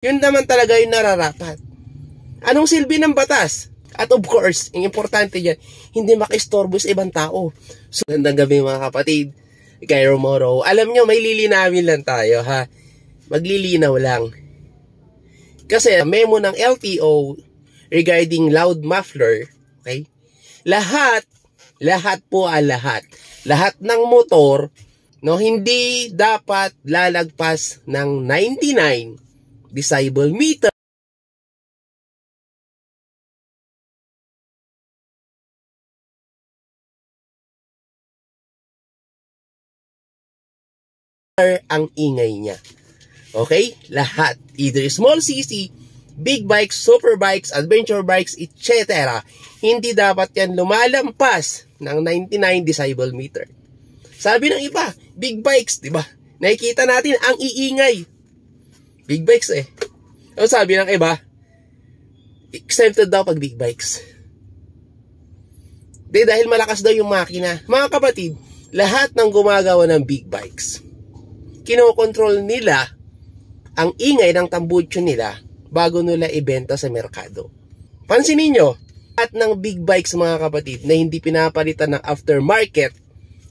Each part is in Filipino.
Yun naman talaga yung nararapat. Anong silbi ng batas? At of course, ang importante dyan, hindi makistorbo sa ibang tao. So, gandang gabi mga kapatid. Kay Romoro. Alam nyo, may lilinawin lang tayo ha. Maglilinaw lang. Kasi memo ng LTO regarding loud muffler, okay? Lahat ng motor, no, hindi dapat lalagpas ng 99 decibel meter ang ingay niya. Okay? Lahat. Either small cc, big bikes, super bikes, adventure bikes, etc. Hindi dapat yan lumalampas ng 99 decibel meter. Sabi ng iba, big bikes, di ba? Nakikita natin ang iingay. Big bikes eh. Ang sabi ng iba, exempted daw pag big bikes. Dahil malakas daw yung makina. Mga kapatid, lahat ng gumagawa ng big bikes, kinokontrol nila ang ingay ng tambutso nila bago nila ibenta sa merkado. Pansinin nyo, at ng big bikes mga kapatid na hindi pinapalitan ng aftermarket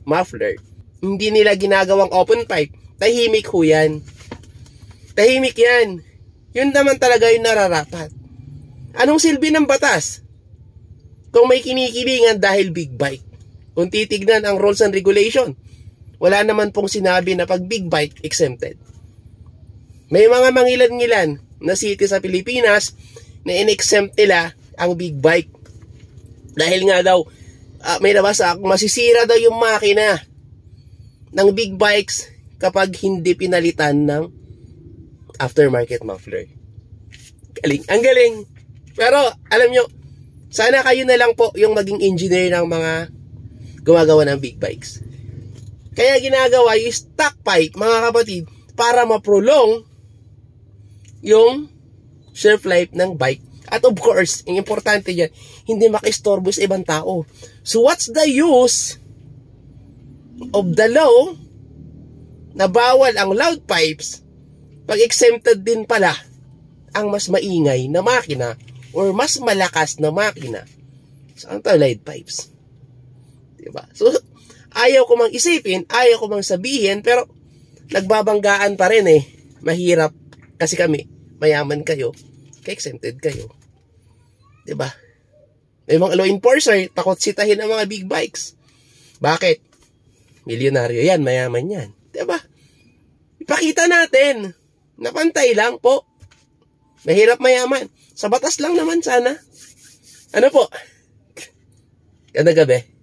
muffler, hindi nila ginagawang open pipe, tahimik ho yan. Tahimik yan. Yun naman talaga yung nararapat. Anong silbi ng batas? Kung may kinikilingan dahil big bike, kung titignan ang rules and regulation, wala naman pong sinabi na pag big bike exempted. May mga mangilan-ngilan na city sa Pilipinas na in-exempt nila ang big bike. Dahil nga daw, may nabasa akong masisira daw yung makina ng big bikes kapag hindi pinalitan ng aftermarket muffler. Galing. Ang galing. Pero, alam nyo, sana kayo na lang po yung maging engineer ng mga gumagawa ng big bikes. Kaya ginagawa yung stock pipe, mga kapatid, para ma-prolong yung shelf life ng bike. At of course, ang importante dyan, hindi makistorbo sa ibang tao. So what's the use of the law na bawal ang loud pipes pag exempted din pala ang mas maingay na makina or mas malakas na makina sa loud pipes? Diba? So, ayaw ko mang isipin, ayaw ko mang sabihin, pero nagbabanggaan pa rin eh. Mahirap kasi kami, mayaman kayo, ka-exempted kayo. Diba? May mga law enforcer, takot sitahin ang mga big bikes. Bakit? Milyonaryo yan, mayaman yan. Diba? Ipakita natin na pantay lang po. Mahirap mayaman. Sa batas lang naman sana. Ano po? Ganda gabi.